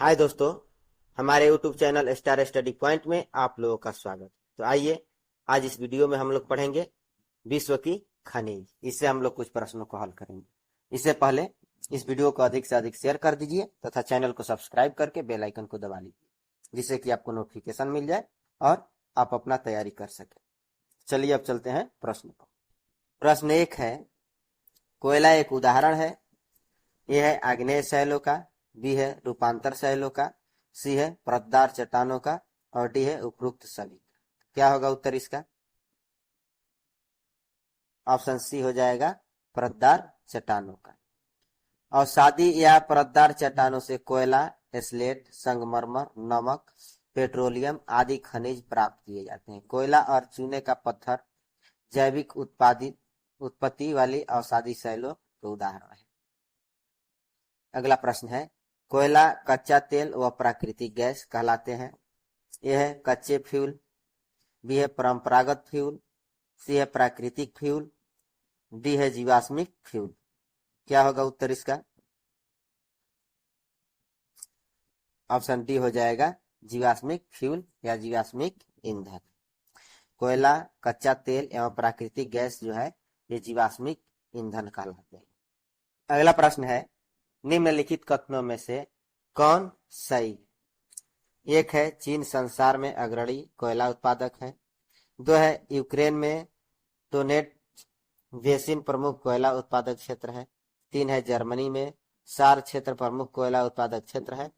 हाय दोस्तों, हमारे YouTube channel star study point में आप लोगों का स्वागत। तो आइए आज इस वीडियो में हम लोग पढ़ेंगे विश्व की खनिज। इससे हम लोग कुछ प्रश्नों को हल करेंगे। इससे पहले इस वीडियो को अधिक से अधिक शेयर कर दीजिए तथा चैनल को सब्सक्राइब करके बेल आइकन को दबा लीजिए, जिससे कि आपको नोटिफिकेशन मिल जाए और आप अपना तैयारी कर सके। चलिए अब चलते हैं प्रश्न पर। प्रश्न 1 है, कोयला एक उदाहरण है। यह है आग्नेय शैलों का, बी है रूपांतर शैलों का, सी है परतदार चट्टानों का और डी है उपरोक्त सभी। क्या होगा उत्तर इसका? ऑप्शन सी हो जाएगा परतदार चट्टानों का। अवसादी या परतदार चट्टानों से कोयला, स्लेट, संगमरमर, नमक, पेट्रोलियम आदि खनिज प्राप्त किए जाते हैं। कोयला और चूने का पत्थर जैविक उत्पत्ति वाली अवसादी शैलों के उदाहरण है। अगला प्रश्न है, कोयला कच्चा तेल व प्राकृतिक गैस कहलाते हैं। यह है कच्चे फ्यूल, बी है परंपरागत फ्यूल, सी है प्राकृतिक फ्यूल, डी है जीवाश्मिक फ्यूल। क्या होगा उत्तर इसका? ऑप्शन डी हो जाएगा जीवाश्मिक फ्यूल या जीवाश्मिक ईंधन। कोयला, कच्चा तेल एवं प्राकृतिक गैस जो है ये जीवाश्मिक ईंधन कहलाते हैं। अगला प्रश्न है, निम्नलिखित कथनों में से कौन सही? एक है चीन संसार में अग्रणी कोयला उत्पादक है। 2 है यूक्रेन में डोनेट्स बेसिन प्रमुख कोयला उत्पादक क्षेत्र है। 3 है जर्मनी में सार क्षेत्र प्रमुख कोयला उत्पादक क्षेत्र है।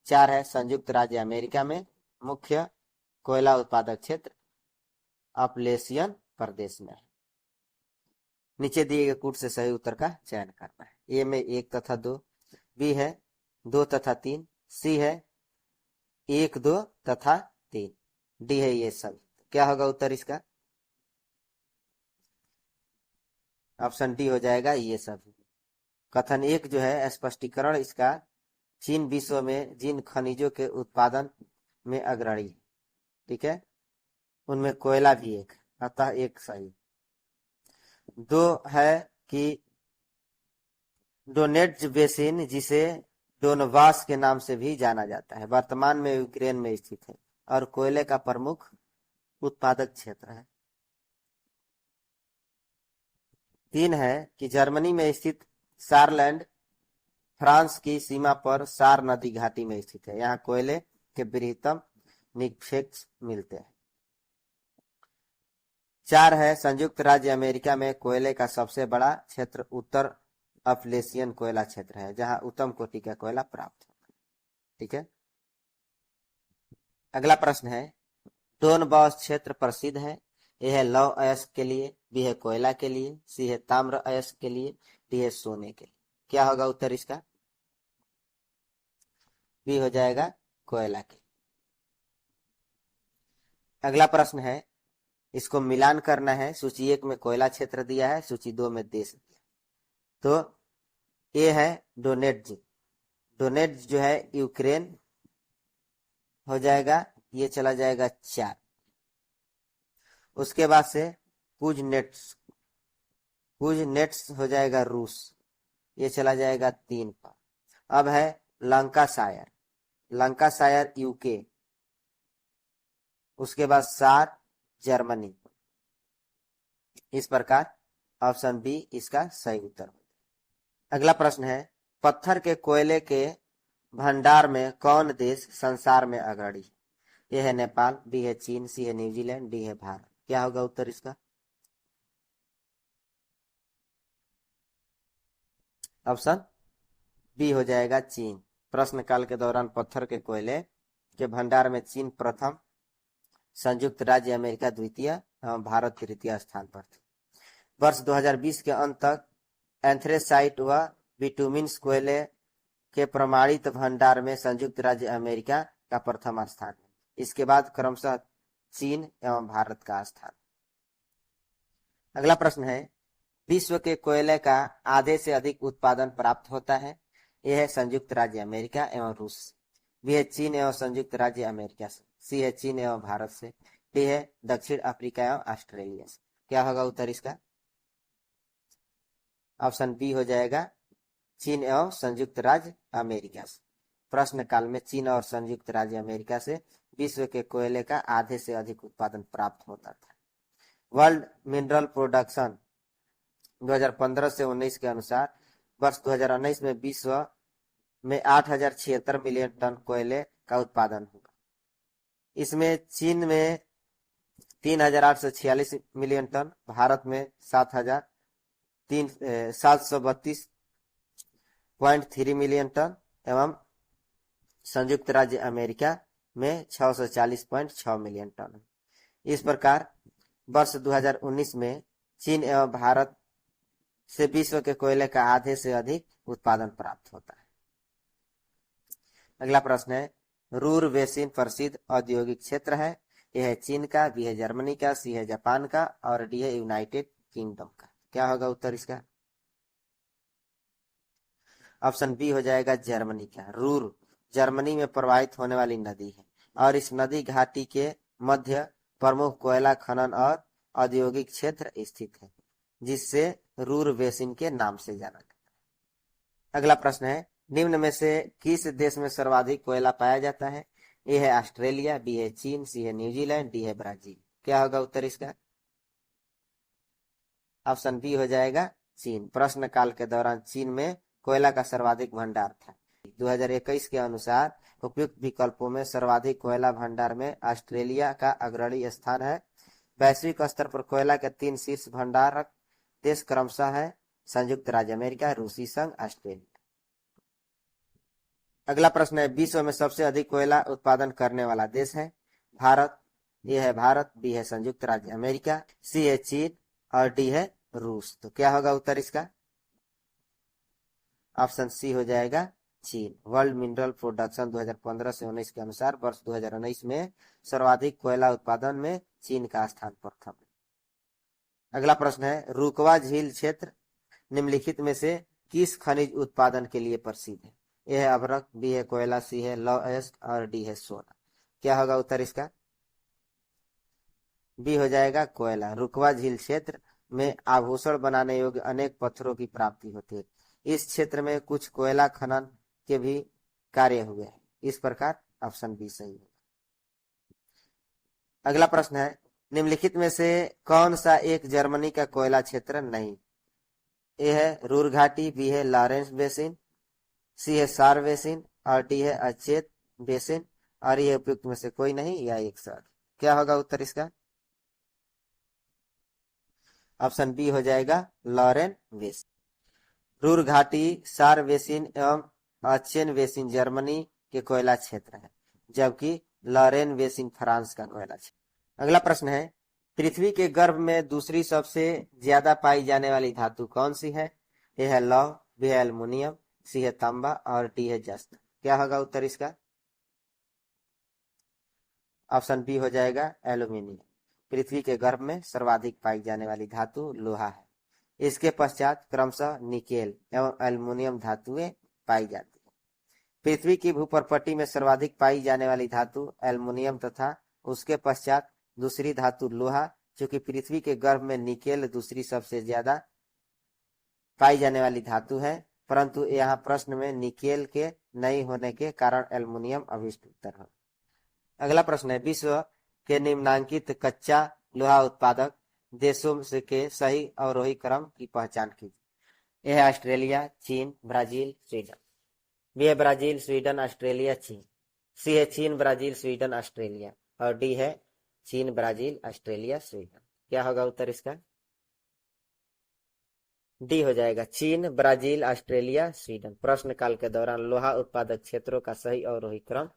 4 है संयुक्त राज्य अमेरिका में मुख्य कोयला उत्पादक क्षेत्र अपलेशियन प्रदेश में है। नीचे दिए गए कूट से सही उत्तर का चयन करना है। ए में 1 तथा 2, बी है 2 तथा 3, सी है 1, 2 तथा 3, डी है ये सब। क्या होगा उत्तर इसका? ऑप्शन डी हो जाएगा ये सब। कथन 1 जो है स्पष्टीकरण इसका, चीन विश्व में जिन खनिजों के उत्पादन में अग्रणी है, ठीक है, उनमें कोयला भी एक, अतः 1 सही। 2 है कि डोनेट्स बेसिन, जिसे डोनबास के नाम से भी जाना जाता है, वर्तमान में यूक्रेन में स्थित है और कोयले का प्रमुख उत्पादक क्षेत्र है। 3 है कि जर्मनी में स्थित सारलैंड फ्रांस की सीमा पर सार नदी घाटी में स्थित है। यहाँ कोयले के बृहत्तम निक्षेप मिलते हैं। 4 है संयुक्त राज्य अमेरिका में कोयले का सबसे बड़ा क्षेत्र उत्तर अपलेशियन कोयला क्षेत्र है, जहां उत्तम कोटि का कोयला प्राप्त होता है। ठीक है। अगला प्रश्न है, डोनबास क्षेत्र प्रसिद्ध है। यह है लौह अयस्क के लिए, बी है कोयला के लिए, सी है ताम्र अयस्क के लिए, डी है सोने के लिए। क्या होगा उत्तर इसका? बी हो जाएगा कोयला के। अगला प्रश्न है, इसको मिलान करना है। सूची 1 में कोयला क्षेत्र दिया है, सूची 2 में देश दिया है। तो ये है डोनेट्स। डोनेट्स जो है यूक्रेन हो जाएगा, ये चला जाएगा 4। उसके बाद से कुजनेट्स हो जाएगा रूस, ये चला जाएगा 3 पर। अब है लंकाशायर यूके, उसके बाद सार जर्मनी। इस प्रकार ऑप्शन बी इसका सही उत्तर। अगला प्रश्न है, पत्थर के कोयले के भंडार में कौन देश संसार में अग्रणी है? यह है नेपाल, बी है चीन, सी है न्यूजीलैंड, डी है भारत। क्या होगा उत्तर इसका? ऑप्शन बी हो जाएगा चीन। प्रश्नकाल के दौरान पत्थर के कोयले के भंडार में चीन प्रथम, संयुक्त राज्य अमेरिका द्वितीय एवं भारत तृतीय स्थान पर थे। वर्ष 2020 के अंत तक एंथ्रेसाइट व बिटुमिन्स कोयले के प्रमाणित भंडार में संयुक्त राज्य अमेरिका का प्रथम स्थान है। इसके बाद क्रमशः चीन एवं भारत का स्थान। अगला प्रश्न है, विश्व के कोयले का आधे से अधिक उत्पादन प्राप्त होता है। यह है संयुक्त राज्य अमेरिका एवं रूस, बी है चीन एवं संयुक्त राज्य अमेरिका से, सी है चीन एवं भारत से, डी है दक्षिण अफ्रीका एवं ऑस्ट्रेलिया से। क्या होगा उत्तर इसका? ऑप्शन बी हो जाएगा चीन एवं संयुक्त राज्य अमेरिका से। प्रश्न काल में चीन और संयुक्त राज्य अमेरिका से विश्व के कोयले का आधे से अधिक उत्पादन प्राप्त होता था। वर्ल्ड मिनरल प्रोडक्शन 2015 से 19 के अनुसार वर्ष 2019 में विश्व में 8,076 मिलियन टन कोयले का उत्पादन हुआ। इसमें चीन में 3,846 मिलियन टन, भारत में 732.3 मिलियन टन एवं संयुक्त राज्य अमेरिका में 640.6 मिलियन टन। इस प्रकार वर्ष 2019 में चीन एवं भारत से विश्व के कोयले का आधे से अधिक उत्पादन प्राप्त होता है। अगला प्रश्न है, रूर बेसिन प्रसिद्ध औद्योगिक क्षेत्र है। यह है चीन का, बी है जर्मनी का, सी है जापान का और डी है यूनाइटेड किंगडम का। क्या होगा उत्तर इसका? ऑप्शन बी हो जाएगा जर्मनी का। रूर जर्मनी में प्रवाहित होने वाली नदी है और इस नदी घाटी के मध्य प्रमुख कोयला खनन और औद्योगिक क्षेत्र स्थित है, जिससे रूर बेसिन के नाम से जाना जाता है। अगला प्रश्न है, निम्न में से किस देश में सर्वाधिक कोयला पाया जाता है? ए है ऑस्ट्रेलिया, बी है चीन, सी है न्यूजीलैंड, डी है ब्राजील। क्या होगा उत्तर इसका? ऑप्शन बी हो जाएगा चीन। प्रश्न काल के दौरान चीन में कोयला का सर्वाधिक भंडार था। 2021 के अनुसार उपयुक्त विकल्पों में सर्वाधिक कोयला भंडार में ऑस्ट्रेलिया का अग्रणी स्थान है। वैश्विक स्तर पर कोयला के 3 शीर्ष भंडारक देश क्रमशः है संयुक्त राज्य अमेरिका, रूसी संघ, ऑस्ट्रेलिया। अगला प्रश्न है, विश्व में सबसे अधिक कोयला उत्पादन करने वाला देश है। भारत, ए है भारत, बी है संयुक्त राज्य अमेरिका, सी है चीन और डी है रूस। तो क्या होगा उत्तर इसका? ऑप्शन सी हो जाएगा चीन। वर्ल्ड मिनरल प्रोडक्शन 2015 से 19 के अनुसार वर्ष 2019 में सर्वाधिक कोयला उत्पादन में चीन का स्थान प्रथम है। अगला प्रश्न है, रुकवा झील क्षेत्र निम्नलिखित में से किस खनिज उत्पादन के लिए प्रसिद्ध है? ए है अभ्रक, बी है कोयला, सी है लौह अयस्क और डी है सोना। क्या होगा उत्तर इसका? बी हो जाएगा कोयला। रुकवा झील क्षेत्र में आभूषण बनाने योग्य अनेक पत्थरों की प्राप्ति होती है। इस क्षेत्र में कुछ कोयला खनन के भी कार्य हुए हैं। इस प्रकार ऑप्शन बी सही है। अगला प्रश्न है, निम्नलिखित में से कौन सा एक जर्मनी का कोयला क्षेत्र नहीं? ए है रूर घाटी, बी है लॉरेंस बेसिन, सी है सार बेसिन और डी है अचेत बेसिन और ये उपयुक्त में से कोई नहीं या एक साथ। क्या होगा उत्तर इसका? ऑप्शन बी हो जाएगा लॉरेन बेसिन। रूर घाटी, सार बेसिन एवं अचेन बेसिन जर्मनी के कोयला क्षेत्र है, जबकि लॉरेन बेसिन फ्रांस का कोयला क्षेत्र। अगला प्रश्न है, पृथ्वी के गर्भ में दूसरी सबसे ज्यादा पाई जाने वाली धातु कौन सी है? ए है लौह, बी है एल्युमिनियम, सी है तांबा और डी है जस्त। क्या होगा उत्तर इसका? ऑप्शन बी हो जाएगा एल्युमिनियम। पृथ्वी के गर्भ में सर्वाधिक पाई जाने वाली धातु लोहा है। इसके पश्चात क्रमशः निकेल एवं एल्युमिनियम धातुएं पाई जाती है। पृथ्वी की भूपर्पट्टी में सर्वाधिक पाई जाने वाली धातु एल्युमिनियम तथा उसके पश्चात दूसरी धातु लोहा, चूंकि पृथ्वी के गर्भ में निकेल दूसरी सबसे ज्यादा पाई जाने वाली धातु है, परंतु यहाँ प्रश्न में निकेल के नहीं होने के कारण एल्युमिनियम अभिष्ट उत्तर है। अगला प्रश्न है, विश्व के निम्नांकित कच्चा लोहा उत्पादक देशों से के सही अवरोही क्रम की पहचान कीजिए। यह है ऑस्ट्रेलिया, चीन, ब्राजील, स्वीडन। बी है ब्राजील, स्वीडन, ऑस्ट्रेलिया, चीन, सी है चीन, ब्राजील, स्वीडन, ऑस्ट्रेलिया और डी है चीन, ब्राजील, ऑस्ट्रेलिया, स्वीडन। क्या होगा उत्तर इसका? डी हो जाएगा चीन, ब्राजील, ऑस्ट्रेलिया, स्वीडन। प्रश्न काल के दौरान लोहा उत्पादक क्षेत्रों का सही अवरोही क्रम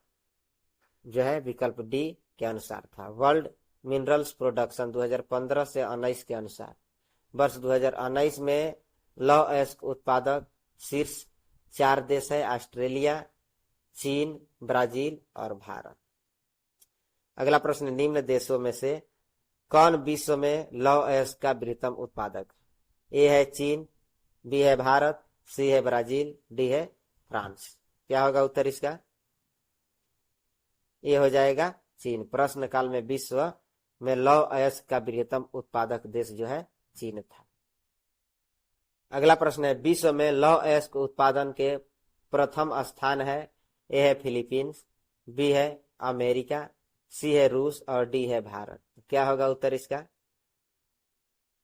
जो है विकल्प डी के अनुसार था। वर्ल्ड मिनरल्स प्रोडक्शन 2015 से 19 के अनुसार वर्ष 2019 में लौह अयस्क उत्पादक शीर्ष 4 देश है ऑस्ट्रेलिया, चीन, ब्राजील और भारत। अगला प्रश्न, निम्न देशों में से कौन विश्व में लौह अयस्क का बृहत्तम उत्पादक? ए है चीन, बी है भारत, सी है ब्राजील, डी है फ्रांस। क्या होगा उत्तर इसका? ये हो जाएगा चीन। प्रश्न काल में विश्व में लौह अयस्क का बृहत्तम उत्पादक देश जो है चीन था। अगला प्रश्न है, विश्व में लौह अयस्क उत्पादन के प्रथम स्थान है ए है फिलीपींस, बी है अमेरिका, सी है रूस और डी है भारत। क्या होगा उत्तर इसका?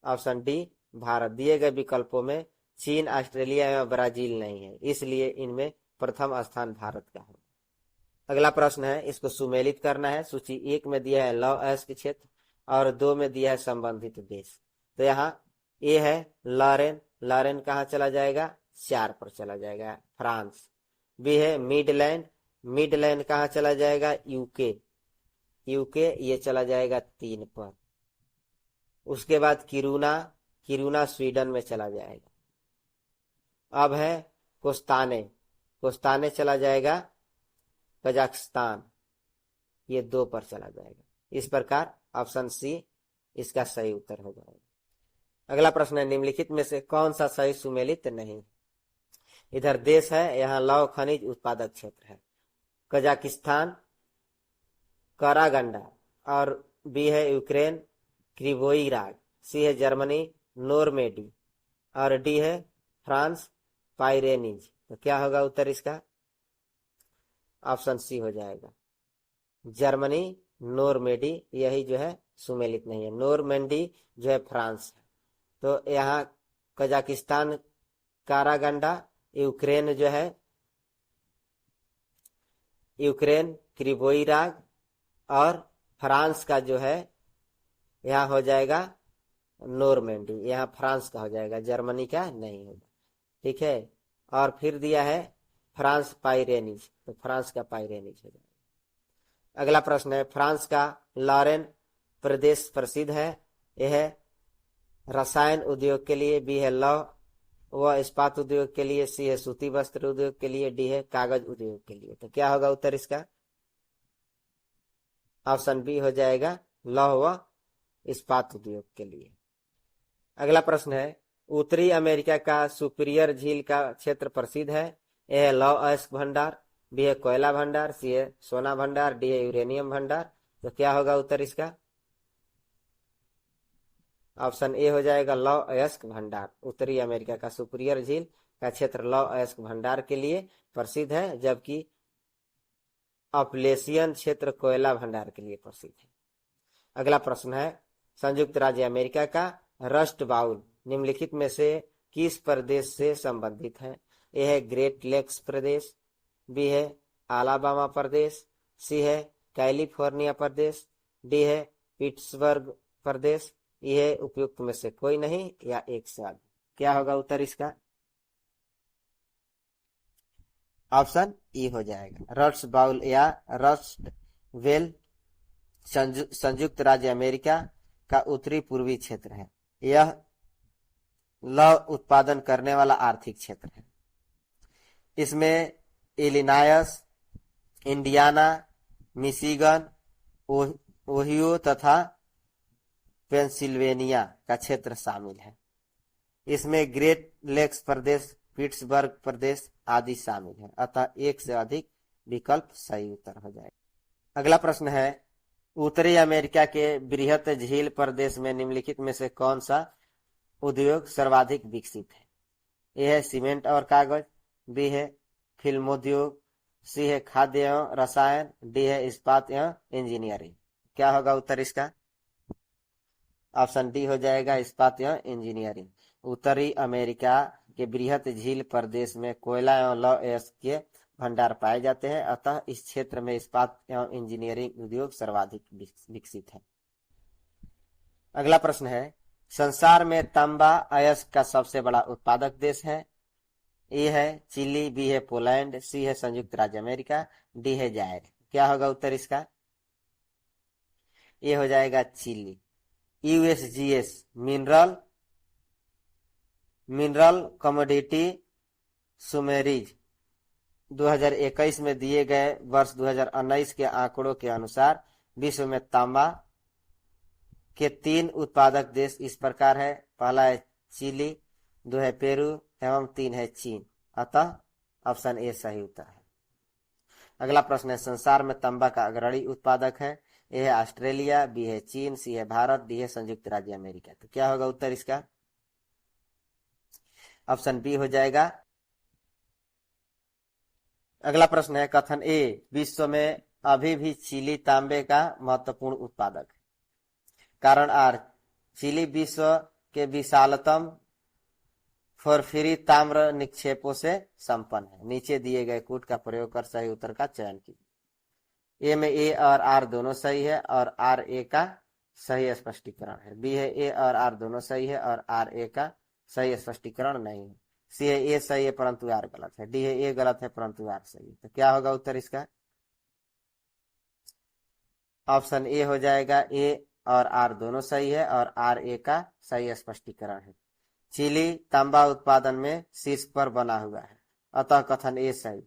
Option D Bharat. दिए गए विकल्पों में चीन, ऑस्ट्रेलिया एवं ब्राजील नहीं है, इसलिए इनमें प्रथम स्थान भारत का है। अगला प्रश्न है, इसको सुमेलित करना है। सूची 1 में दिया है लौह अयस्क क्षेत्र और 2 में दिया है संबंधित देश। तो यहाँ ए है लॉरेन, लॉरेन कहाँ चला जाएगा? 4 पर चला जाएगा, फ्रांस। बी है मिडलैंड, मिडलैंड कहाँ चला जाएगा? यूके, यूके ये चला जाएगा 3 पर। उसके बाद किरूना, किरूना स्वीडन में चला जाएगा। अब है कोस्ताने, कोस्ताने चला जाएगा कजाकिस्तान, ये 2 पर चला जाएगा। इस प्रकार ऑप्शन सी इसका सही उत्तर हो जाएगा। अगला प्रश्न है, निम्नलिखित में से कौन सा सही सुमेलित नहीं? इधर देश है, यहाँ लौह खनिज उत्पादक क्षेत्र है, कजाकिस्तान कारागंडा, और बी है यूक्रेन क्रिवोई राग, सी है जर्मनी नोरमेडी और डी है फ्रांस पाइरेनीज। तो क्या होगा उत्तर इसका? ऑप्शन सी हो जाएगा, जर्मनी नोरमेडी, यही जो है सुमेलित नहीं है। नोरमेंडी जो है फ्रांस है। तो यहाँ कजाकिस्तान कारागंडा, यूक्रेन जो है यूक्रेन क्रिवोई राग, और फ्रांस का जो है यहाँ हो जाएगा नोरमेंडी, यहाँ फ्रांस का हो जाएगा, जर्मनी का नहीं होगा। ठीक है, और फिर दिया है फ्रांस पाइरेनीज, तो फ्रांस का पाइरेनीज हो जाएगा। अगला प्रश्न है, फ्रांस का लॉरेन प्रदेश प्रसिद्ध है। यह है रसायन उद्योग के लिए, बी है लौह व इस्पात उद्योग के लिए, सी है सूती वस्त्र उद्योग के लिए, डी है कागज उद्योग के लिए। तो क्या होगा उत्तर इसका? ऑप्शन बी हो जाएगा, लौह व इस्पात उद्योग के लिए। अगला प्रश्न है, उत्तरी अमेरिका का सुपीरियर झील का क्षेत्र प्रसिद्ध है। ए है लौह अयस्क भंडार, बी है कोयला भंडार, सी है सोना भंडार, डी है यूरेनियम भंडार। तो क्या होगा उत्तर इसका? ऑप्शन ए हो जाएगा, लौह अयस्क भंडार। उत्तरी अमेरिका का सुपीरियर झील का क्षेत्र लौह अयस्क भंडार के लिए प्रसिद्ध है, जबकि अपलेशियन क्षेत्र कोयला भंडार के लिए प्रसिद्ध है। अगला प्रश्न है, संयुक्त राज्य अमेरिका का रस्ट बाउल निम्नलिखित में से किस प्रदेश से संबंधित है? ए है ग्रेट लेक्स प्रदेश, बी है अलाबामा प्रदेश, सी है कैलिफोर्निया प्रदेश, डी है पिट्सबर्ग प्रदेश। यह उपयुक्त में से कोई नहीं या एक से अधिक। क्या होगा उत्तर इसका? ऑप्शन ई हो जाएगा, रस्ट बाउल या रस्ट वेल संयुक्त राज्य अमेरिका का उत्तरी पूर्वी क्षेत्र है। यह लौह उत्पादन करने वाला आर्थिक क्षेत्र है। इसमें इलिनायस, इंडियाना, मिशिगन, ओहियो तथा पेंसिल्वेनिया का क्षेत्र शामिल है। इसमें ग्रेट लेक्स प्रदेश, पिट्सबर्ग प्रदेश आदि शामिल है, अतः एक से अधिक विकल्प सही उत्तर हो जाएगा। अगला प्रश्न है, उत्तरी अमेरिका के बृहत झील प्रदेश में निम्नलिखित में से कौन सा उद्योग सर्वाधिक विकसित है? यह है सीमेंट और कागज, बी है फिल्मोद्योग, सी है खाद्य एवं रसायन, डी है इस्पात एवं इंजीनियरिंग। क्या होगा उत्तर इसका? ऑप्शन डी हो जाएगा, इस्पात एवं इंजीनियरिंग। उत्तरी अमेरिका के बृहत झील प्रदेश में कोयला एवं लौह अयस्क के भंडार पाए जाते हैं, अतः इस क्षेत्र में इस्पात एवं इंजीनियरिंग उद्योग सर्वाधिक विकसित है। अगला प्रश्न है, संसार में तांबा अयस्क का सबसे बड़ा उत्पादक देश है। ए है चिली, बी है पोलैंड, सी है संयुक्त राज्य अमेरिका, डी है जायर। क्या होगा उत्तर इसका? ये हो जाएगा चिली। यूएसजीएस मिनरल कमोडिटी सुमेरीज 2021 में दिए गए वर्ष 2019 के आंकड़ों के अनुसार विश्व में तांबा के 3 उत्पादक देश इस प्रकार है। पहला है चिली, 2 है पेरू एवं 3 है चीन, अतः ऑप्शन ए सही उत्तर है। अगला प्रश्न है, संसार में तांबा का अग्रणी उत्पादक है। ए है ऑस्ट्रेलिया, बी है चीन, सी है भारत, डी है संयुक्त राज्य अमेरिका। तो क्या होगा उत्तर इसका? ऑप्शन बी हो जाएगा, अगला प्रश्न है कथन ए, विश्व में अभी भी चिली तांबे का महत्वपूर्ण उत्पादक है। कारण आर, चिली विश्व के विशालतम फोरफिरी ताम्र निक्षेपों से संपन्न है। नीचे दिए गए कूट का प्रयोग कर सही उत्तर का चयन कीजिए। ए में ए और आर दोनों सही है और आर ए का सही स्पष्टीकरण है। बी है ए और आर दोनों सही है और आर ए का सही स्पष्टीकरण नहीं है। सी है ए सही है परंतु आर गलत है। डी है ए गलत है परंतु आर सही है। तो क्या होगा उत्तर इसका? ऑप्शन ए हो जाएगा, ए और आर दोनों सही है और आर ए का सही स्पष्टीकरण है। चिली तांबा उत्पादन में शीर्ष पर बना हुआ है, अतः कथन ए सही।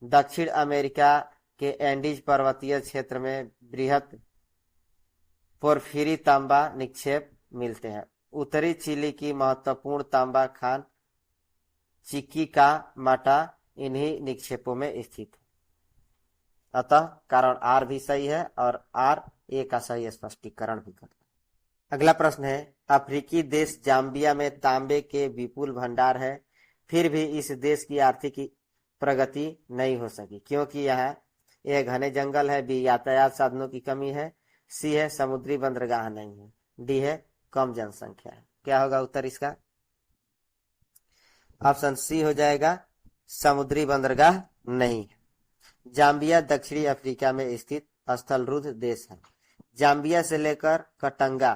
दक्षिण अमेरिका के एंडीज पर्वतीय क्षेत्र में बृहत पोरफिरी तांबा निक्षेप मिलते हैं। उत्तरी चिली की महत्वपूर्ण तांबा खान चिकी माटा इन्हीं निक्षेपों में स्थित है, अतः कारण आर भी सही है और आर ए का सही स्पष्टीकरण भी करता है। अगला प्रश्न है, अफ्रीकी देश जाम्बिया में तांबे के विपुल भंडार है, फिर भी इस देश की आर्थिक प्रगति नहीं हो सकी क्योंकि यहाँ ए घने जंगल है, बी यातायात साधनों की कमी है, सी है समुद्री बंदरगाह नहीं है, डी है कम जनसंख्या है। क्या होगा उत्तर इसका? ऑप्शन सी हो जाएगा, समुद्री बंदरगाह नहीं है। जाम्बिया दक्षिणी अफ्रीका में स्थित स्थलरुद्ध देश है। जाम्बिया से लेकर कटंगा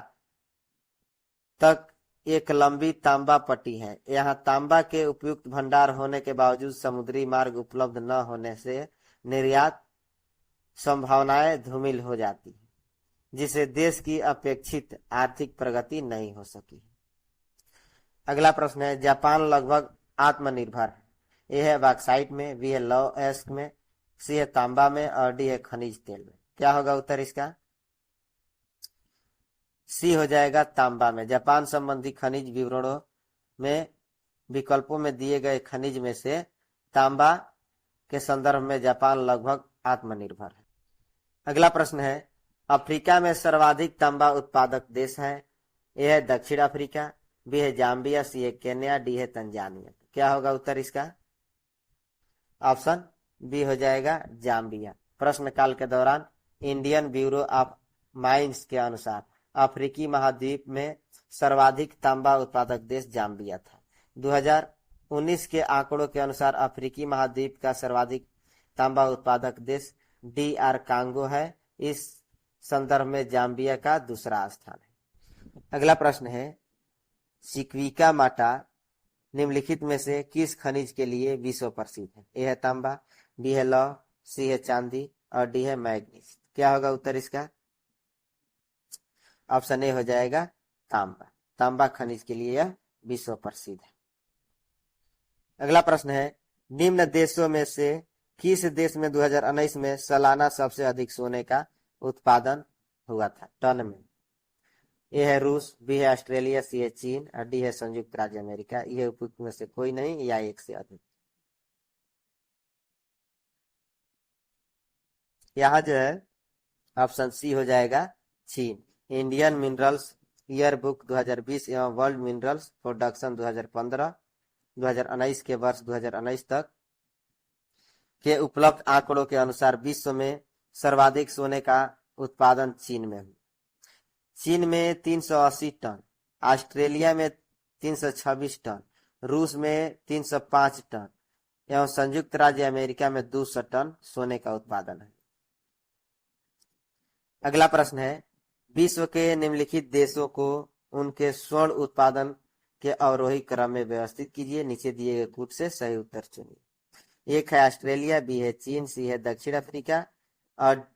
तक एक लंबी तांबा पट्टी है। यहाँ तांबा के उपयुक्त भंडार होने के बावजूद समुद्री मार्ग उपलब्ध न होने से निर्यात संभावनाएं धूमिल हो जाती है, जिससे देश की अपेक्षित आर्थिक प्रगति नहीं हो सकी। अगला प्रश्न है, जापान लगभग आत्मनिर्भर है। ए है बॉक्साइट में, बी है लौह अयस्क में, सी है तांबा में और डी है खनिज तेल में। क्या होगा उत्तर इसका? सी हो जाएगा तांबा में। जापान संबंधी खनिज विवरणों में विकल्पों में दिए गए खनिज में से तांबा के संदर्भ में जापान लगभग आत्मनिर्भर है। अगला प्रश्न है, अफ्रीका में सर्वाधिक तांबा उत्पादक देश है। ए है दक्षिण अफ्रीका, बी है जाम्बिया, सी है केन्या, डी है तंजानिया। क्या होगा उत्तर इसका? ऑप्शन बी हो जाएगा जाम्बिया। प्रश्नकाल के दौरान इंडियन ब्यूरो ऑफ माइंस के अनुसार अफ्रीकी महाद्वीप में सर्वाधिक तांबा उत्पादक देश जाम्बिया था। 2019 के आंकड़ों के अनुसार अफ्रीकी महाद्वीप का सर्वाधिक तांबा उत्पादक देश DR कांगो है। इस संदर्भ में जाम्बिया का दूसरा स्थान है। अगला प्रश्न है, चिक्विका माटा निम्नलिखित में से किस खनिज के लिए विश्व प्रसिद्ध है? ए है तांबा, बी है लौह, सी है चांदी और डी है मैग्नीज। क्या होगा उत्तर इसका? ऑप्शन ए हो जाएगा तांबा। तांबा खनिज के लिए यह विश्व प्रसिद्ध है। अगला प्रश्न है, निम्न देशों में से किस देश में 2019 में सालाना सबसे अधिक सोने का उत्पादन हुआ था टन में? ए है रूस, बी है ऑस्ट्रेलिया, सी है चीन और डी है संयुक्त राज्य अमेरिका। यह उपयुक्त में से कोई नहीं या एक से अधिक। यहाँ जो है ऑप्शन सी हो जाएगा चीन। इंडियन मिनरल्स ईयर बुक 2020 एवं वर्ल्ड मिनरल्स प्रोडक्शन 2015 2019 के वर्ष 2019 तक के उपलब्ध आंकड़ों के अनुसार विश्व में सर्वाधिक सोने का उत्पादन चीन में हुआ। चीन में 380 टन, ऑस्ट्रेलिया में 326 टन, रूस में 305 टन एवं संयुक्त राज्य अमेरिका में 200 टन सोने का उत्पादन है। अगला प्रश्न है, विश्व के निम्नलिखित देशों को उनके स्वर्ण उत्पादन के अवरोही क्रम में व्यवस्थित कीजिए। नीचे दिए गए कूट से सही उत्तर चुनिए। एक है ऑस्ट्रेलिया, बी है चीन, सी है दक्षिण अफ्रीका और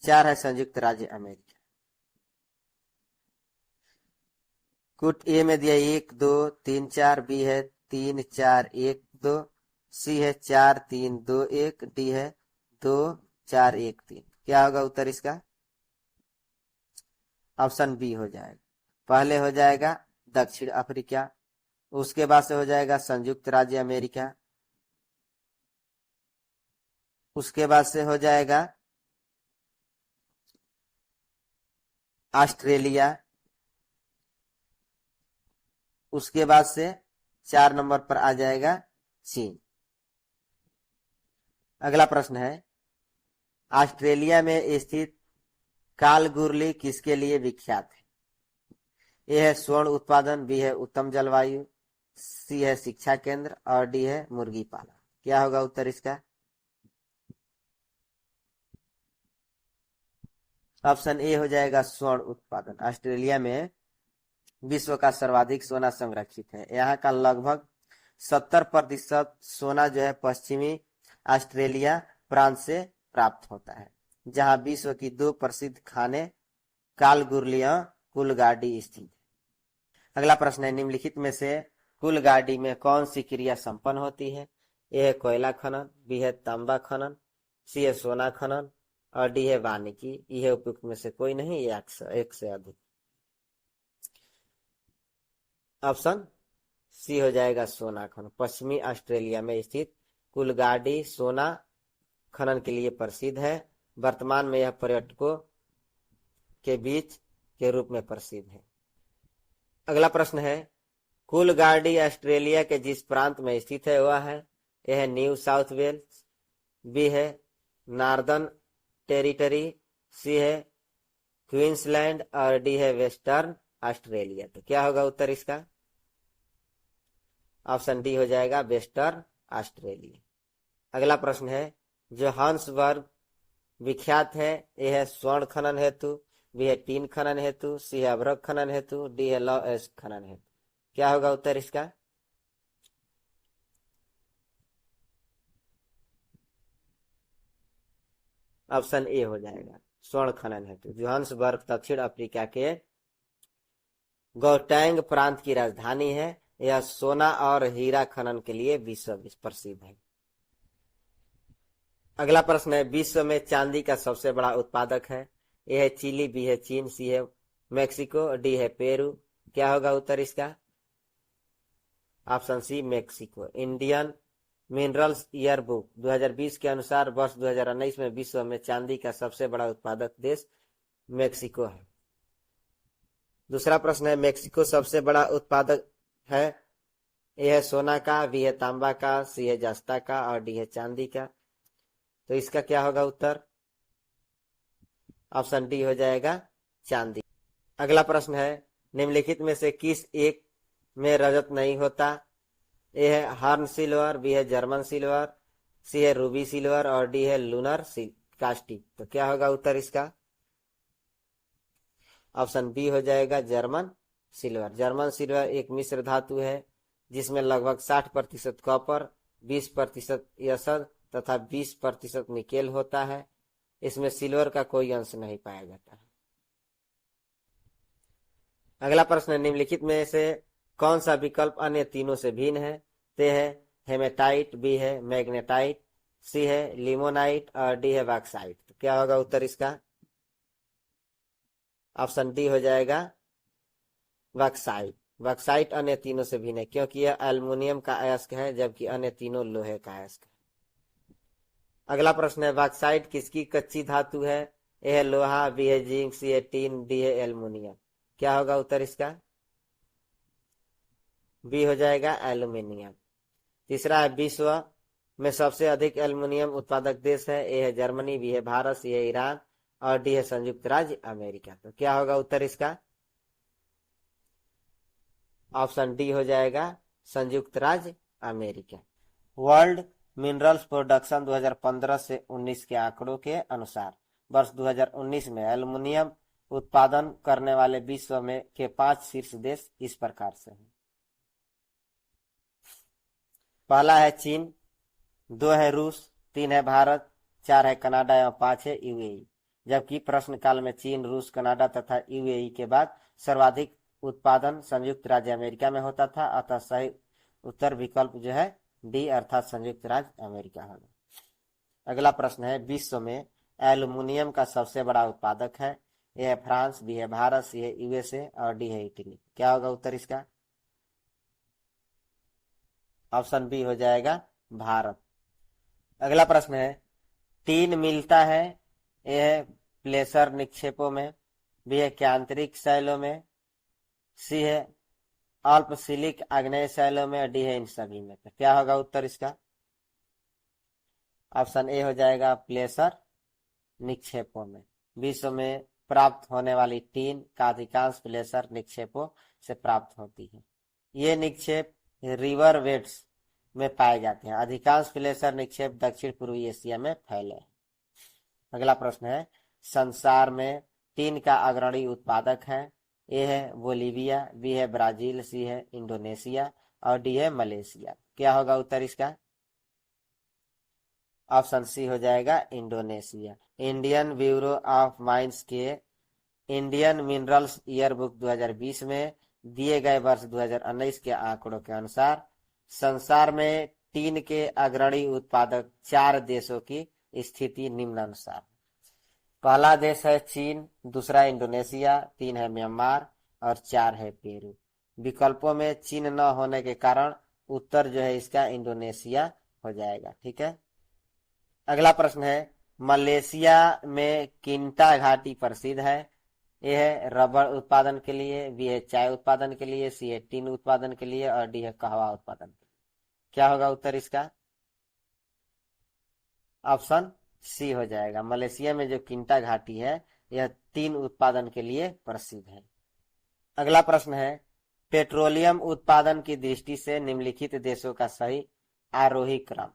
4 है संयुक्त राज्य अमेरिका। कूट ए में दिया 1 2 3 4, बी है 3 4 1 2, सी है 4 3 2 1, डी है 2 4 1 3। क्या होगा उत्तर इसका? ऑप्शन बी हो जाएगा। पहले हो जाएगा दक्षिण अफ्रीका, उसके बाद से हो जाएगा संयुक्त राज्य अमेरिका, उसके बाद से हो जाएगा ऑस्ट्रेलिया, उसके बाद से 4 नंबर पर आ जाएगा चीन। अगला प्रश्न है, ऑस्ट्रेलिया में स्थित कालगुरली किसके लिए विख्यात है? ए है स्वर्ण उत्पादन, बी है उत्तम जलवायु, सी है शिक्षा केंद्र और डी है मुर्गी पालन। क्या होगा उत्तर इसका? ऑप्शन ए हो जाएगा स्वर्ण उत्पादन। ऑस्ट्रेलिया में विश्व का सर्वाधिक सोना संरक्षित है। यहाँ का लगभग 70% सोना जो है पश्चिमी ऑस्ट्रेलिया प्रांत से प्राप्त होता है, जहां विश्व की 2 प्रसिद्ध खाने कालगुरलिया कुलगाडी स्थित है। अगला प्रश्न है, निम्नलिखित में से कुलगाडी में कौन सी क्रिया संपन्न होती है? ए है कोयला खनन, बी है तांबा खनन, सी है सोना खनन और डी है वानिकी। यह उपयुक्त में से कोई नहीं, एक से अधिक। ऑप्शन सी हो जाएगा सोना खनन। पश्चिमी ऑस्ट्रेलिया में स्थित कुलगाडी सोना खनन के लिए प्रसिद्ध है। वर्तमान में यह पर्यटकों के बीच के रूप में प्रसिद्ध है। अगला प्रश्न है, कुलगाडी ऑस्ट्रेलिया के जिस प्रांत में स्थित है वह है? यह है न्यू साउथ वेल्स, बी है नॉर्दर्न टेरिटरी, सी है क्वींसलैंड और डी है वेस्टर्न ऑस्ट्रेलिया। तो क्या होगा उत्तर इसका? ऑप्शन डी हो जाएगा वेस्टर्न ऑस्ट्रेलिया। अगला प्रश्न है, जोहान्सबर्ग विख्यात है? यह है स्वर्ण खनन हेतु, बी है टीन खनन हेतु, सी है अभ्रक खनन हेतु, डी है लॉ एश खनन हेतु। क्या होगा उत्तर इसका? ऑप्शन ए हो जाएगा स्वर्ण खनन हेतु। जोहान्सबर्ग दक्षिण अफ्रीका के गौटैंग प्रांत की राजधानी है। यह सोना और हीरा खनन के लिए विश्व प्रसिद्ध है। अगला प्रश्न है, विश्व में चांदी का सबसे बड़ा उत्पादक है? ए है चिली, बी है चीन, सी है मेक्सिको, डी है पेरू। क्या होगा उत्तर इसका? Option C Mexico. Indian minerals year book 2020 के अनुसार वर्ष 2019 में विश्व में चांदी का सबसे बड़ा उत्पादक देश मेक्सिको है। दूसरा प्रश्न है, मेक्सिको सबसे बड़ा उत्पादक है? ए है सोना का, बी है तांबा का, सी है जस्ता का और डी है चांदी का। तो इसका क्या होगा उत्तर? ऑप्शन डी हो जाएगा चांदी। अगला प्रश्न है, निम्नलिखित में से किस एक में रजत नहीं होता? ए है हर्न सिल्वर, बी है जर्मन सिल्वर, सी है रूबी सिल्वर और डी है लूनर कास्टिक। तो क्या होगा उत्तर इसका? ऑप्शन बी हो जाएगा जर्मन सिल्वर। जर्मन सिल्वर एक मिश्र धातु है जिसमें लगभग 60% कॉपर, 20% यसद तथा 20% निकेल होता है। इसमें सिल्वर का कोई अंश नहीं पाया जाता है। अगला प्रश्न, निम्नलिखित में से कौन सा विकल्प अन्य तीनों से भिन्न है? ते है हेमेटाइट, बी है मैग्नेटाइट, सी है लिमोनाइट और डी है बॉक्साइट। तो क्या होगा उत्तर इसका? ऑप्शन डी हो जाएगा बॉक्साइट। बॉक्साइट अन्य तीनों से भिन्न है क्योंकि यह एल्युमिनियम का अयस्क है जबकि अन्य तीनों लोहे का अयस्क है। अगला प्रश्न है, बॉक्साइट किसकी कच्ची धातु है? ए है लोहा, बी है जिंक, सी है टीन, डी है एल्युमिनियम। क्या होगा उत्तर इसका? बी हो जाएगा एल्युमिनियम। तीसरा है, विश्व में सबसे अधिक एल्युमिनियम उत्पादक देश है? ए है जर्मनी, बी है भारत, सी है ईरान और डी है संयुक्त राज्य अमेरिका। तो क्या होगा उत्तर इसका? ऑप्शन डी हो जाएगा संयुक्त राज्य अमेरिका। वर्ल्ड मिनरल्स प्रोडक्शन 2015 से 19 के आंकड़ों के अनुसार वर्ष 2019 में एल्युमिनियम उत्पादन करने वाले विश्व में के 5 शीर्ष देश इस प्रकार से हैं। पहला है चीन, 2 है रूस, 3 है भारत, 4 है कनाडा एवं 5 है यूएई। जबकि प्रश्न काल में चीन, रूस, कनाडा तथा यूएई के बाद सर्वाधिक उत्पादन संयुक्त राज्य अमेरिका में होता था। अतः सही उत्तर विकल्प जो है डी अर्थात संयुक्त राज्य अमेरिका होगा। अगला प्रश्न है, विश्व में एल्युमिनियम का सबसे बड़ा उत्पादक है? ए है फ्रांस, बी है भारत, सी है यूएसए और डी है इटली। क्या होगा उत्तर इसका? ऑप्शन बी हो जाएगा भारत। अगला प्रश्न है, टीन मिलता है? ए है प्लेसर निक्षेपों में, बी है आंतरिक शैलों में, सी है अल्पशिलिक आग्नेय शैलों में, डी है इन सभी में। तो क्या होगा उत्तर इसका? ऑप्शन ए हो जाएगा प्लेसर निक्षेपों में। विश्व में प्राप्त होने वाली टीन का अधिकांश प्लेसर निक्षेपों से प्राप्त होती है। ये निक्षेप रिवर वेट्स में पाए जाते हैं। अधिकांश प्लेसर निक्षेप दक्षिण पूर्वी एशिया में फैले हैं। अगला प्रश्न है, संसार में टीन का अग्रणी उत्पादक है। ए है बोलीविया, बी है ब्राजील, सी है इंडोनेशिया और डी है मलेशिया। क्या होगा उत्तर इसका? ऑप्शन सी हो जाएगा Indonesia. Indian bureau of mines के इंडियन मिनरल्स ईयर बुक 2020 में दिए गए वर्ष 2019 के आंकड़ों के अनुसार संसार में टीन के अग्रणी उत्पादक 4 देशों की स्थिति निम्नानुसार। पहला देश है चीन, दूसरा इंडोनेशिया, 3 है म्यांमार और 4 है पेरू। विकल्पों में चीन न होने के कारण उत्तर जो है इसका इंडोनेशिया हो जाएगा। ठीक है। अगला प्रश्न है, मलेशिया में किंटा घाटी प्रसिद्ध है। ए है रबर उत्पादन के लिए, बी है चाय उत्पादन के लिए, सी है टीन उत्पादन के लिए और डी है कहवा उत्पादन के लिए। क्या होगा उत्तर इसका? ऑप्शन सी हो जाएगा। मलेशिया में जो किंटा घाटी है यह टीन उत्पादन के लिए प्रसिद्ध है। अगला प्रश्न है, पेट्रोलियम उत्पादन की दृष्टि से निम्नलिखित देशों का सही आरोही क्रम।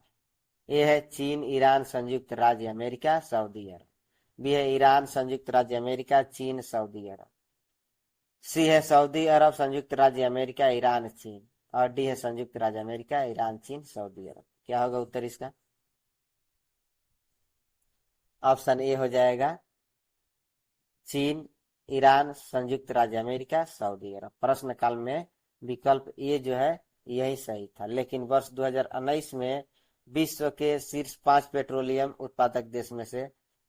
ए है चीन, ईरान, संयुक्त राज्य अमेरिका, सऊदी अरब। बी है ईरान, संयुक्त राज्य अमेरिका, चीन, सऊदी अरब। सी है सऊदी अरब, संयुक्त राज्य अमेरिका, ईरान, चीन और डी है संयुक्त राज्य अमेरिका, ईरान, चीन, सऊदी अरब। क्या होगा उत्तर इसका? ऑप्शन ए हो जाएगा चीन, ईरान, संयुक्त राज्य अमेरिका, सऊदी अरब। प्रश्न काल में विकल्प ए जो है यही सही था, लेकिन वर्ष 2019 में विश्व के शीर्ष 5 पेट्रोलियम उत्पादक देश में से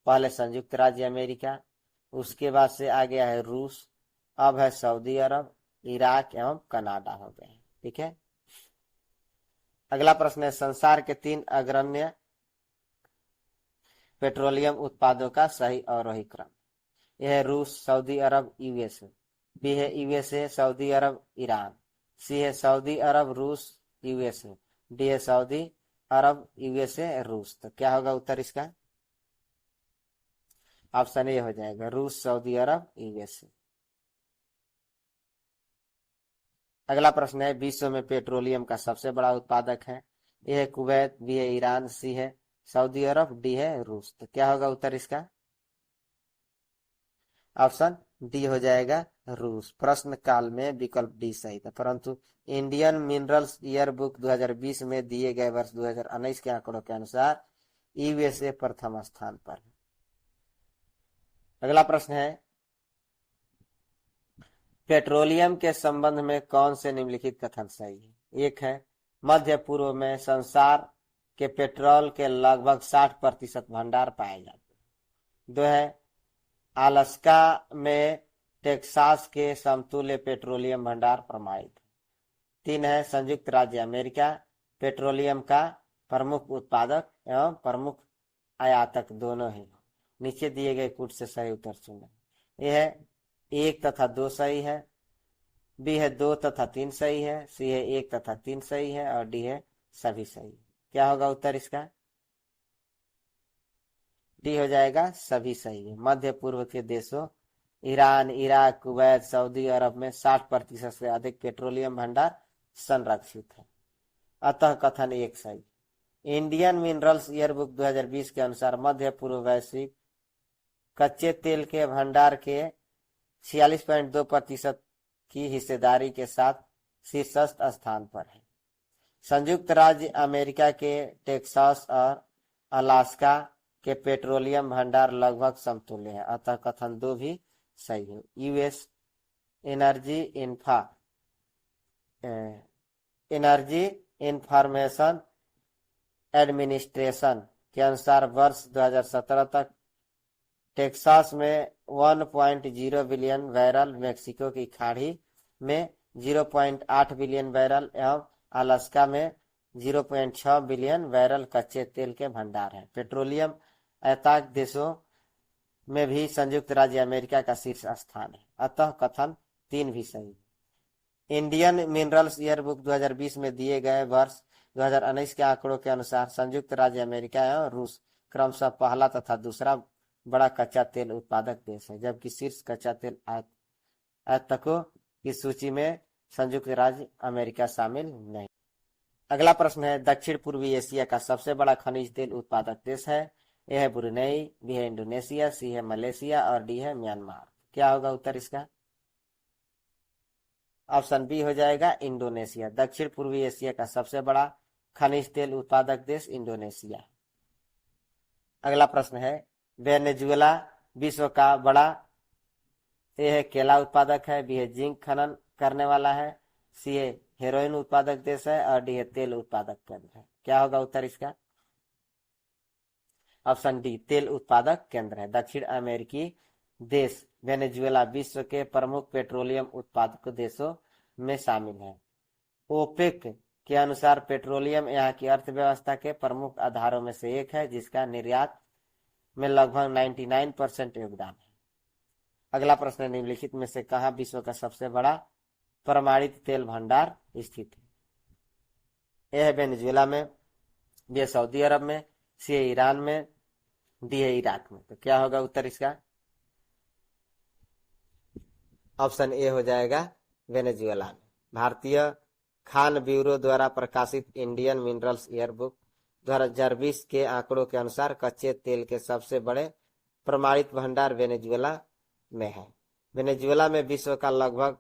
पहले संयुक्त राज्य अमेरिका, उसके बाद से आ गया है रूस, अब है सऊदी अरब, इराक एवं कनाडा हो गए। ठीक है। अगला प्रश्न है, संसार के 3 अग्रण्य पेट्रोलियम उत्पादों का सही अवरोही क्रम। यह है रूस, सऊदी अरब, यूएसए। बी है यूएसए, सऊदी अरब, ईरान। सी है सऊदी अरब, रूस, यूएसए। डी है सऊदी अरब, यूएसए, रूस। तो क्या होगा उत्तर इसका? ऑप्शन ए हो जाएगा रूस, सऊदी अरब, यूएसए। अगला प्रश्न है, विश्व में पेट्रोलियम का सबसे बड़ा उत्पादक है। ए है कुवैत, बी है ईरान, सी है सऊदी अरब, डी है रूस। तो क्या होगा उत्तर इसका? ऑप्शन डी हो जाएगा रूस। प्रश्न काल में विकल्प डी सही था, परंतु इंडियन मिनरल्स ईयर बुक 2020 में दिए गए वर्ष 2019 के आंकड़ों के अनुसार यूएसए प्रथम स्थान पर है। अगला प्रश्न है, पेट्रोलियम के संबंध में कौन से निम्नलिखित कथन सही है? एक है मध्य पूर्व में संसार के पेट्रोल के लगभग 60% भंडार पाए जाते हैं। 2 है अलास्का में टेक्सास के समतुल्य पेट्रोलियम भंडार प्रमाणित है। 3 है संयुक्त राज्य अमेरिका पेट्रोलियम का प्रमुख उत्पादक एवं प्रमुख आयातक दोनों है। नीचे दिए गए कुछ से सही उत्तर चुनें। यह है 1 तथा 2 सही है, बी है 2 तथा 3 सही है, सी है 1 तथा 3 सही है और डी है सभी सही। क्या होगा उत्तर इसका? डी हो जाएगा सभी सही है। मध्य पूर्व के देशों ईरान, इराक, कुवैत, सऊदी अरब में 60% से अधिक पेट्रोलियम भंडार संरक्षित है, अतः कथन 1 सही। इंडियन मिनरल्स ईयर बुक 2020 के अनुसार मध्य पूर्व वैश्विक कच्चे तेल के भंडार के 46.2% की हिस्सेदारी के साथ शीर्षस्थ स्थान पर है। संयुक्त राज्य अमेरिका के टेक्सास और अलास्का के पेट्रोलियम भंडार लगभग समतुल्य है, अतः कथन 2 भी सही है। यूएस एनर्जी इंफॉर्मेशन एडमिनिस्ट्रेशन के अनुसार वर्ष 2017 तक टेक्सास में 1.0 बिलियन बैरल, मेक्सिको की खाड़ी में 0.8 बिलियन बैरल एवं अलास्का में 0.6 बिलियन बैरल कच्चे तेल के भंडार हैं। पेट्रोलियम आयातक देशों में भी संयुक्त राज्य अमेरिका का शीर्ष स्थान है, अतः कथन 3 भी सही। इंडियन मिनरल्स ईयर बुक 2020 में दिए गए वर्ष 2019 के आंकड़ों के अनुसार संयुक्त राज्य अमेरिका एवं रूस क्रमशः पहला तथा दूसरा बड़ा कच्चा तेल उत्पादक देश है, जबकि शीर्ष कच्चा तेल आयातकों की सूची में संयुक्त राज्य अमेरिका शामिल नहीं। अगला प्रश्न है, दक्षिण पूर्वी एशिया का सबसे बड़ा खनिज तेल उत्पादक देश है। ए है ब्रुनेई, बी है इंडोनेशिया, सी है मलेशिया और डी है म्यांमार। क्या होगा उत्तर इसका? ऑप्शन बी हो जाएगा इंडोनेशिया। दक्षिण पूर्वी एशिया का सबसे बड़ा खनिज तेल उत्पादक देश इंडोनेशिया। अगला प्रश्न है, वेनेजुएला विश्व का बड़ा ए है केला उत्पादक है, बी है जिंक खनन करने वाला है, सी है हेरोइन उत्पादक देश है और डी है तेल उत्पादक केंद्र है। क्या होगा उत्तर इसका? ऑप्शन डी तेल उत्पादक केंद्र है। दक्षिण अमेरिकी देश वेनेजुएला विश्व के प्रमुख पेट्रोलियम उत्पादक देशों में शामिल है। ओपेक के अनुसार पेट्रोलियम यहाँ की अर्थव्यवस्था के प्रमुख आधारों में से एक है, जिसका निर्यात में लगभग 99% योगदान है। अगला प्रश्न, निम्नलिखित में से कहाँ विश्व का सबसे बड़ा प्रमाणित तेल भंडार स्थित है? ए है वेनेजुएला में, बी है सऊदी अरब में, सी है ईरान में, डी है इराक में। तो क्या होगा उत्तर इसका? ऑप्शन ए हो जाएगा वेनेजुएला में। भारतीय खान ब्यूरो द्वारा प्रकाशित इंडियन मिनरल्स ईयरबुक 2020 के आंकड़ों के अनुसार कच्चे तेल के सबसे बड़े प्रमाणित भंडार वेनेजुएला में है। वेनेजुएला में विश्व का लगभग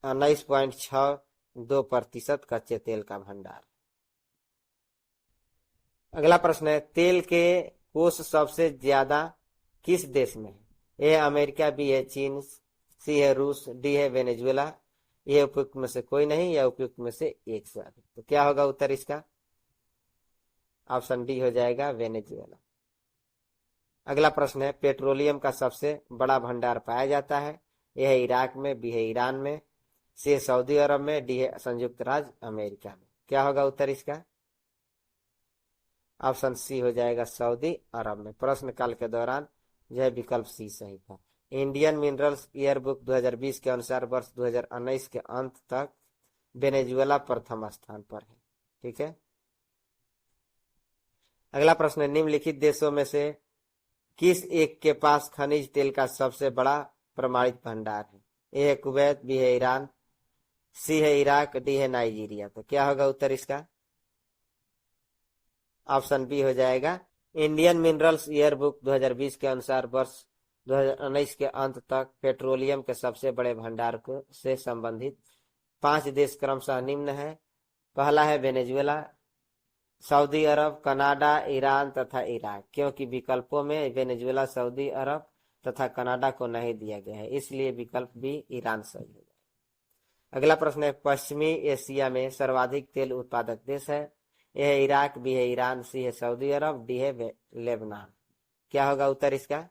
19.62% कच्चे तेल का भंडार। अगला प्रश्न है, तेल के कोष सबसे ज्यादा किस देश में है? ए अमेरिका, बी है चीन, सी है रूस, डी है वेनेजुएला। ये उपयुक्त में से कोई नहीं या उपयुक्त में से एक से अधिक। तो क्या होगा उत्तर इसका? ऑप्शन डी हो जाएगा वेनेजुएला। अगला प्रश्न है, पेट्रोलियम का सबसे बड़ा भंडार पाया जाता है। यह है इराक में, बी है ईरान में, सी है सऊदी अरब में, डी है संयुक्त राज्य अमेरिका में। क्या होगा उत्तर इसका? ऑप्शन सी हो जाएगा सऊदी अरब में। प्रश्न काल के दौरान यह विकल्प सी सही था। इंडियन मिनरल्स ईयरबुक 2020 के अनुसार वर्ष 2019 के अंत तक वेनेजुएला प्रथम स्थान पर है। ठीक है। अगला प्रश्न है, निम्नलिखित देशों में से किस एक के पास खनिज तेल का सबसे बड़ा प्रमाणित भंडार है? ए है कुवैत, बी है ईरान, सी है इराक, डी है नाइजीरिया। तो क्या होगा उत्तर इसका? ऑप्शन बी हो जाएगा इंडियन मिनरल्स ईयरबुक 2020 के अनुसार वर्ष 2019 के अंत तक पेट्रोलियम के सबसे बड़े भंडार से संबंधित 5 देश क्रमशः निम्न है। पहला है वेनेजुएला, सऊदी अरब, कनाडा, ईरान तथा इराक। क्योंकि विकल्पों में वेनेजुएला, सऊदी अरब तथा कनाडा को नहीं दिया गया है, इसलिए विकल्प बी ईरान सही है। अगला प्रश्न है, पश्चिमी एशिया में सर्वाधिक तेल उत्पादक देश है। यह है इराक, बी है ईरान, सी है सऊदी अरब, डी है लेबनान। क्या होगा उत्तर इसका?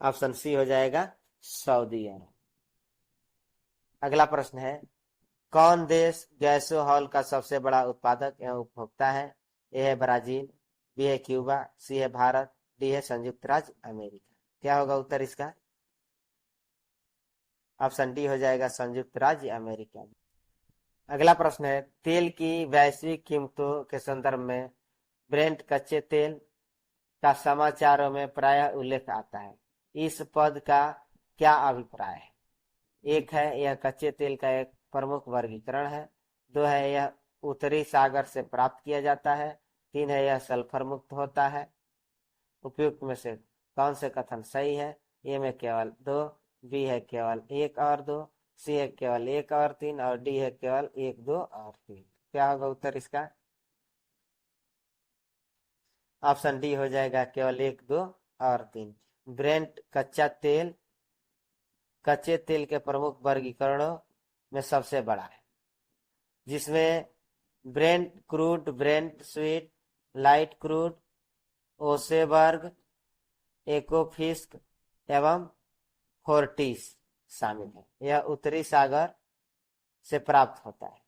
ऑप्शन सी हो जाएगा सऊदी अरब। अगला प्रश्न है, कौन देश गैसोहॉल का सबसे बड़ा उत्पादक एवं उपभोक्ता है? ए है ब्राजील, बी है क्यूबा, सी है भारत, डी है संयुक्त राज्य अमेरिका। क्या होगा उत्तर इसका? ऑप्शन डी हो जाएगा संयुक्त राज्य अमेरिका। अगला प्रश्न है, तेल की वैश्विक कीमतों के संदर्भ में ब्रेंट कच्चे तेल का समाचारों में प्रायः उल्लेख आता है। इस पद का क्या अभिप्राय है? एक है यह कच्चे तेल का एक प्रमुख वर्गीकरण है, 2 है यह उत्तरी सागर से प्राप्त किया जाता है, 3 है यह सल्फर मुक्त होता है। उपयुक्त में से कौन से कथन सही है? ए में केवल 2, बी है केवल 1 और 2, सी है केवल 1 और 3 और डी है केवल 1, 2 और 3। क्या होगा उत्तर इसका? ऑप्शन डी हो जाएगा केवल 1, 2 और 3। ब्रेंट कच्चे तेल के प्रमुख वर्गीकरणों में सबसे बड़ा है, जिसमें Brent crude, Brent sweet, light crude, Oseberg, Ekofisk एवं फोर्टिस शामिल है। यह उत्तरी सागर से प्राप्त होता है।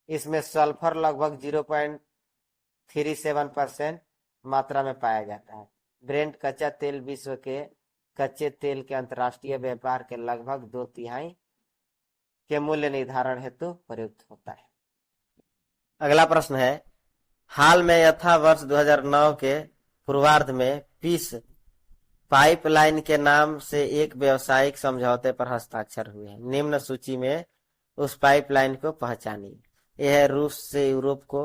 इसमें सल्फर लगभग 0.37% मात्रा में पाया जाता है। ब्रेंट कच्चा तेल विश्व के कच्चे तेल के अंतर्राष्ट्रीय व्यापार के लगभग 2/3 के मूल्य निर्धारण हेतु प्रयुक्त होता है। अगला प्रश्न है, हाल में यथा वर्ष 2009 के पूर्वार्ध में पीस पाइपलाइन के नाम से एक व्यावसायिक समझौते पर हस्ताक्षर हुए हैं। निम्न सूची में उस पाइपलाइन को पहचानिए। यह है रूस से यूरोप को,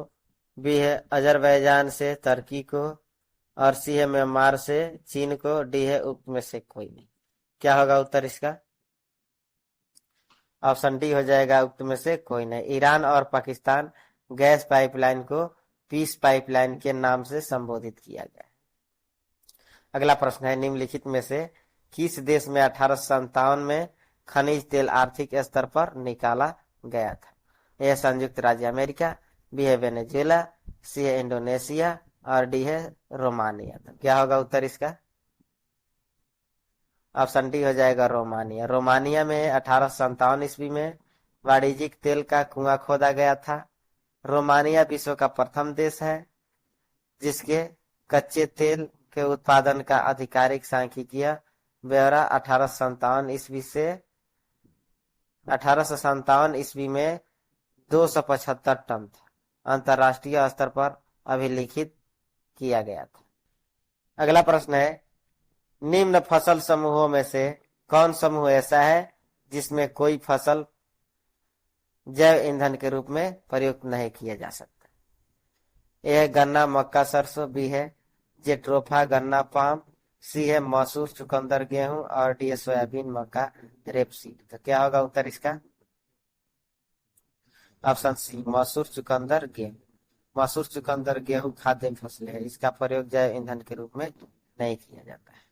बी है अजरबैजान से तुर्की को, और सी है म्यांमार से चीन को, डी है उक्त में से कोई नहीं। क्या होगा उत्तर इसका? ऑप्शन डी हो जाएगा उक्त में से कोई नहीं। ईरान और पाकिस्तान गैस पाइपलाइन को पीस पाइपलाइन के नाम से संबोधित किया गया। अगला प्रश्न है, निम्नलिखित में से किस देश में 1857 में खनिज तेल आर्थिक स्तर पर निकाला गया था? यह संयुक्त राज्य अमेरिका, बी है वेनेजुएला, सी है इंडोनेशिया, और डी है रोमानिया। तो क्या होगा उत्तर इसका? ऑप्शन डी हो जाएगा रोमानिया। रोमानिया में 1857 ईस्वी में वाणिज्यिक तेल का कुआं खोदा गया था। रोमानिया विश्व का प्रथम देश है जिसके कच्चे तेल के उत्पादन का आधिकारिक सांख्यिकीय ब्यौरा 1857 ईस्वी में 275 टन था, अंतर्राष्ट्रीय स्तर पर अभिलिखित किया गया था। अगला प्रश्न है, निम्न फसल समूहों में से कौन समूह ऐसा है जिसमें कोई फसल जैव ईंधन के रूप में प्रयुक्त नहीं किया जा सकता? ए है गन्ना मक्का सरसों, बी है जेट्रोफा गन्ना पाम, सी है मसूर चुकंदर गेहूं, और डी है सोयाबीन मक्का रेपसीड। तो क्या होगा उत्तर इसका? ऑप्शन सी मसूर चुकंदर गेहूं। मसूर चुकंदर गेहूं खाद्य फसल है, इसका प्रयोग जैव ईंधन के रूप में नहीं किया जाता है।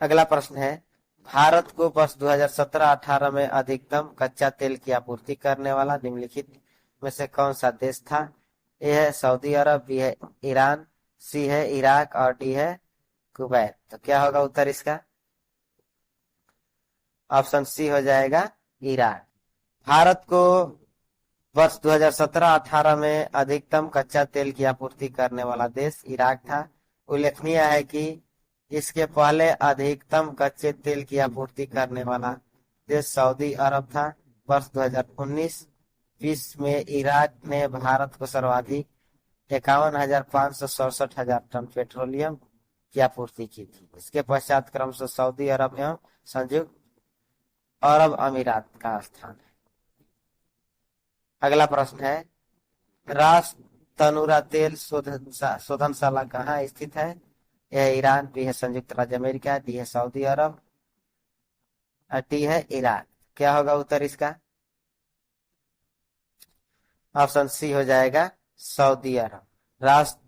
अगला प्रश्न है, भारत को वर्ष 2017-18 में अधिकतम कच्चा तेल की आपूर्ति करने वाला निम्नलिखित में से कौन सा देश था? ए है सऊदी अरब, बी है ईरान, सी है इराक, और डी है कुवैत। तो क्या होगा उत्तर इसका? ऑप्शन सी हो जाएगा ईरान। भारत को वर्ष 2017-18 में अधिकतम कच्चा तेल की आपूर्ति करने वाला देश इराक था। उल्लेखनीय है कि इसके पहले अधिकतम कच्चे तेल की आपूर्ति करने वाला देश सऊदी अरब था। वर्ष 2019-20 में इराक ने भारत को सर्वाधिक 51,567 टन पेट्रोलियम की आपूर्ति की थी। इसके पश्चात क्रमशः सऊदी अरब एवं संयुक्त अरब अमीरात का स्थान है। अगला प्रश्न है, रास तनूरा तेल शोधनशाला कहाँ स्थित है? यह ईरान, बी है संयुक्त राज्य अमेरिका, डी है सऊदी अरब, डी है इराक। क्या होगा उत्तर इसका? ऑप्शन सी हो जाएगा सऊदी अरब। रास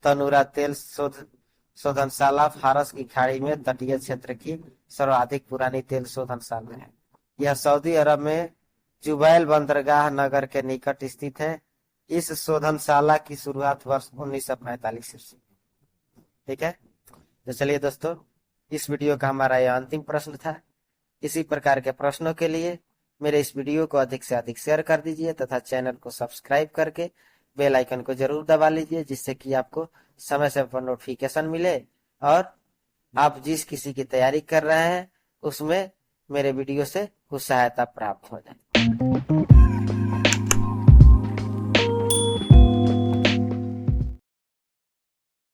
तनूरा तेल शोधनशाला फारस की खाड़ी में तटीय क्षेत्र की सर्वाधिक पुरानी तेल शोधनशाला है। यह सऊदी अरब में जुबैल बंदरगाह नगर के निकट स्थित है। इस शोधनशाला की शुरुआत वर्ष 1945 से। ठीक है, तो चलिए दोस्तों, इस वीडियो का हमारा यह अंतिम प्रश्न था। इसी प्रकार के प्रश्नों के लिए मेरे इस वीडियो को अधिक से अधिक शेयर कर दीजिए तथा चैनल को सब्सक्राइब करके बेल आइकन को जरूर दबा लीजिए, जिससे कि आपको समय समय पर नोटिफिकेशन मिले और आप जिस किसी की तैयारी कर रहे हैं उसमें मेरे वीडियो से कुछ सहायता प्राप्त हो जाए।